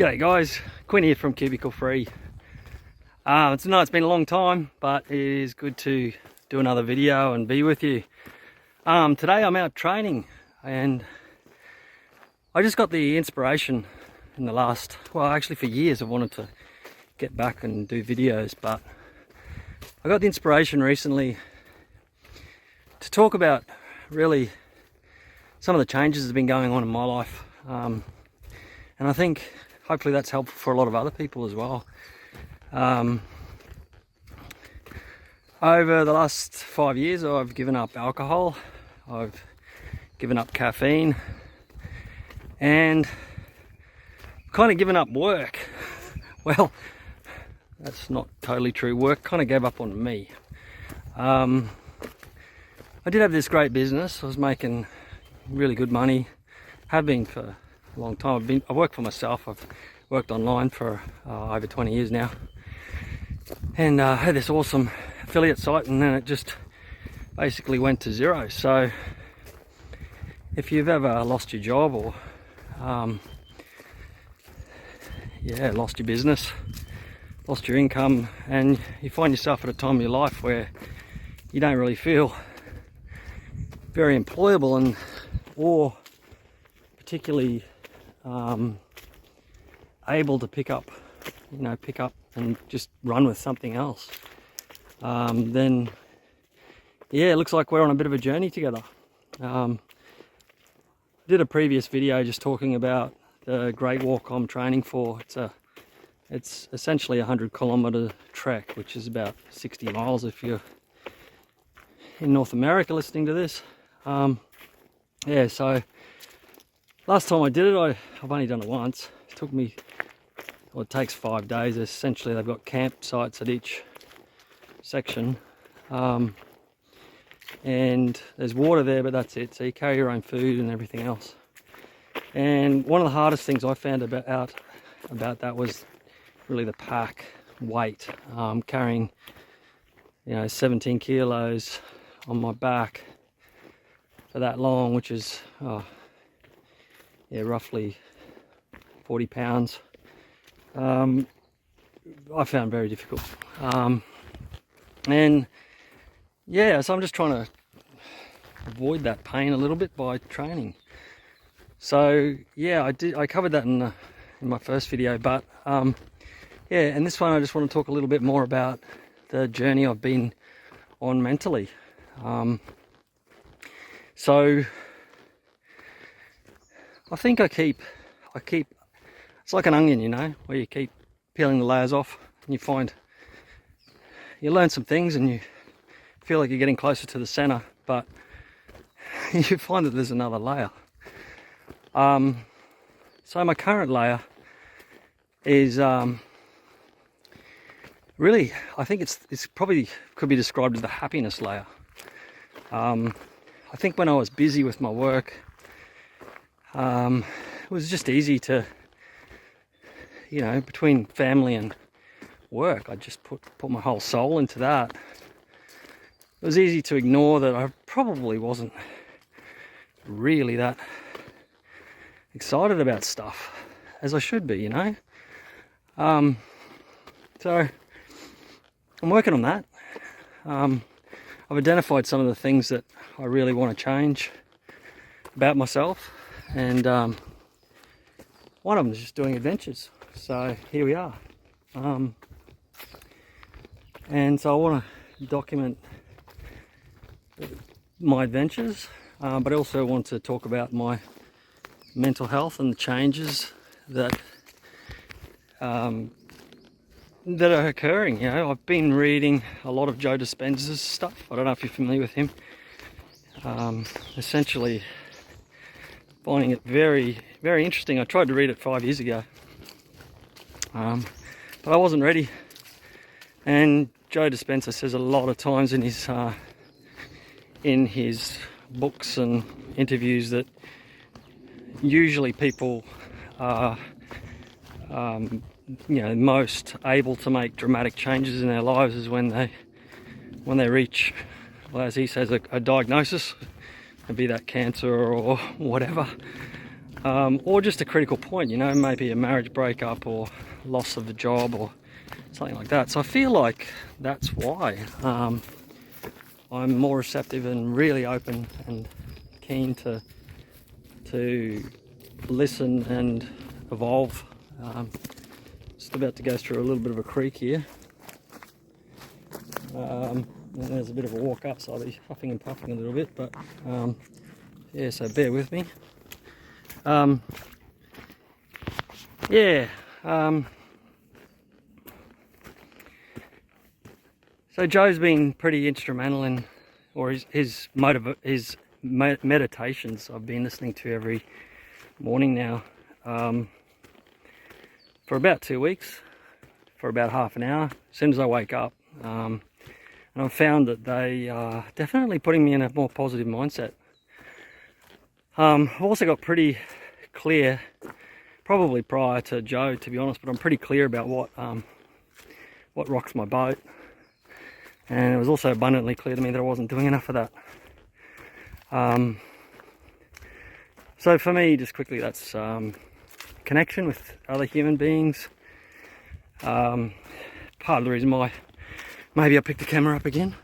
G'day guys, Quinn here from Cubicle Free. It's been a long time, but it is good to do another video and be with you. Today I'm out training, and I just got the inspiration in the last, well actually for years I've wanted to get back and do videos, but I got the inspiration recently to talk about really some of the changes that have been going on in my life. And I think hopefully that's helpful for a lot of other people as well. Over the last 5 years I've given up alcohol, I've given up caffeine, and kind of given up work. Well, that's not totally true. Work kind of gave up on me. I did have this great business. I was making really good money, have been for a long time. I work for myself. I've worked online for over 20 years now, and I had this awesome affiliate site, and then it just basically went to zero. So if you've ever lost your job or lost your business, lost your income, and you find yourself at a time in your life where you don't really feel very employable or particularly able to pick up and just run with something else, then yeah, it looks like we're on a bit of a journey together. I did a previous video just talking about the Great Walk I'm training for. It's essentially a 100-kilometer trek, which is about 60 miles if you're in North America listening to this. Yeah, so last time I did it, I've only done it once. It took me, well, it takes 5 days. Essentially, they've got campsites at each section, and there's water there, but that's it. So you carry your own food and everything else. And one of the hardest things I found about that was really the pack weight. Carrying 17 kilos on my back for that long, which is roughly 40 pounds. I found very difficult. And yeah, so I'm just trying to avoid that pain a little bit by training. So yeah, I covered that in my first video, but yeah, in this one I just want to talk a little bit more about the journey I've been on mentally. So I think I keep it's like an onion, where you keep peeling the layers off, and you learn some things and you feel like you're getting closer to the center, but you find that there's another layer. So my current layer is really, I think it's probably could be described as the happiness layer. I think when I was busy with my work, it was just easy to, between family and work, I just put my whole soul into that. It was easy to ignore that I probably wasn't really that excited about stuff as I should be, So I'm working on that. I've identified some of the things that I really want to change about myself, and one of them is just doing adventures. So here we are. And so I want to document my adventures, but I also want to talk about my mental health and the changes that are occurring. I've been reading a lot of Joe Dispenza's stuff. I don't know if you're familiar with him. Essentially finding it very, very interesting. I tried to read it 5 years ago, but I wasn't ready. And Joe Dispenza says a lot of times in his books and interviews that usually people are most able to make dramatic changes in their lives is when they reach, well, as he says, a diagnosis, be that cancer or whatever. or just a critical point, you know, maybe a marriage breakup or loss of a job or something like that. So I feel like that's why I'm more receptive and really open and keen to listen and evolve. Just about to go through a little bit of a creek here. And there's a bit of a walk up, so I'll be huffing and puffing a little bit, but yeah, so bear with me. So Joe's been pretty instrumental in, or his meditations I've been listening to every morning now, for about 2 weeks, for about half an hour, as soon as I wake up. And I've found that they are definitely putting me in a more positive mindset. I've also got pretty clear, probably prior to Joe, to be honest, but I'm pretty clear about what rocks my boat. And it was also abundantly clear to me that I wasn't doing enough of that. So for me, just quickly, that's connection with other human beings. Part of the reason why maybe I picked the camera up again.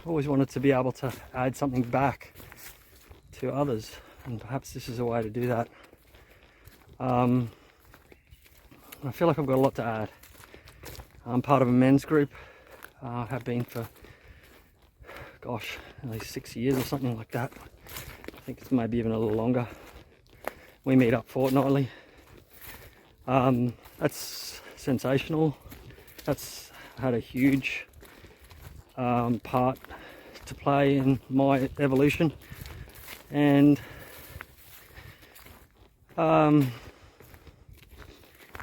Always wanted to be able to add something back to others, and perhaps this is a way to do that. I feel like I've got a lot to add. I'm part of a men's group. I have been for, gosh, at least 6 years or something like that. I think it's maybe even a little longer. We meet up fortnightly. That's sensational. That's had a huge part to play in my evolution. And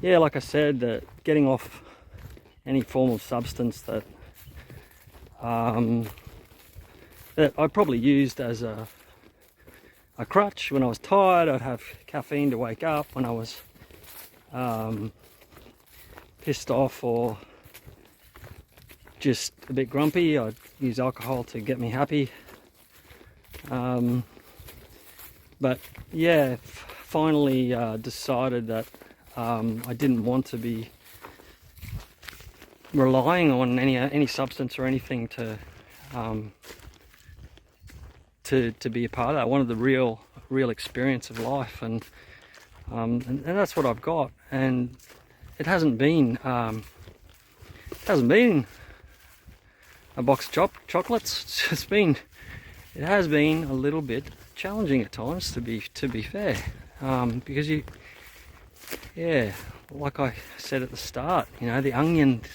yeah, like I said, that getting off any form of substance that that I probably used as a crutch when I was tired. I'd have caffeine to wake up. When I was pissed off or just a bit grumpy, I'd use alcohol to get me happy. But yeah, finally decided that I didn't want to be relying on any substance or anything to be a part of that. I wanted the real experience of life, and that's what I've got. And it hasn't been a box of chocolates. It has been a little bit challenging at times, to be fair, because like I said at the start, you know, the onions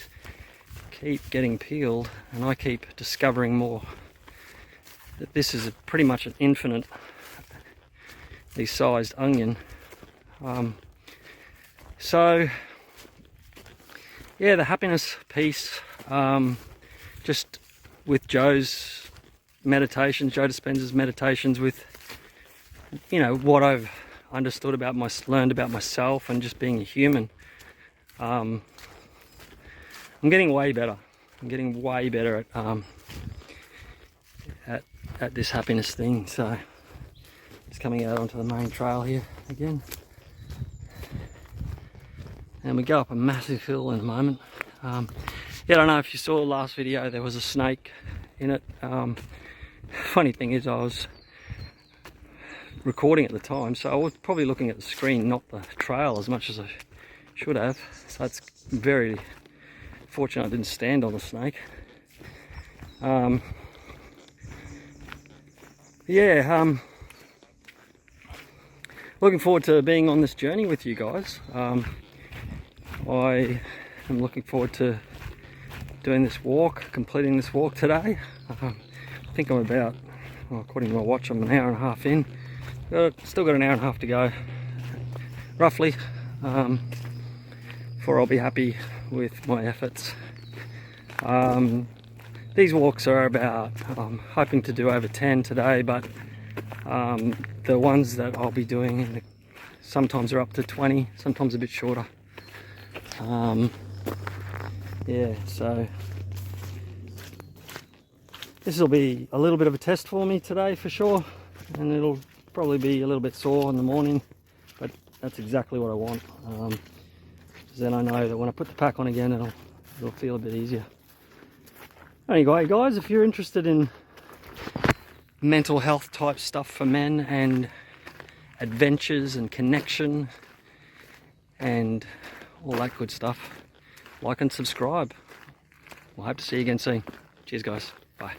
keep getting peeled, and I keep discovering more. That this is pretty much an infinitely sized onion. So yeah, the happiness piece, just with Joe's meditations, Joe Dispenza's meditations, with, you know, what I've understood about learned about myself and just being a human. I'm getting way better. I'm getting way better at this happiness thing. So just coming out onto the main trail here again, and we go up a massive hill in a moment. Yeah, I don't know if you saw the last video, there was a snake in it. Funny thing is, I was recording at the time, so I was probably looking at the screen, not the trail, as much as I should have. So it's very fortunate I didn't stand on the snake. Looking forward to being on this journey with you guys. I am looking forward to doing this walk, completing this walk today. I think I'm about, well, according to my watch, I'm an hour and a half in. Still got an hour and a half to go, roughly, before I'll be happy with my efforts. These walks are about, I'm hoping to do over 10 today, but the ones that I'll be doing sometimes are up to 20, sometimes a bit shorter. Yeah, so this will be a little bit of a test for me today for sure, and it'll probably be a little bit sore in the morning, but that's exactly what I want. 'Cause then I know that when I put the pack on again, it'll feel a bit easier. Anyway, guys, if you're interested in mental health type stuff for men and adventures and connection and all that good stuff, like and subscribe. We'll hope to see you again soon. Cheers, guys. Bye.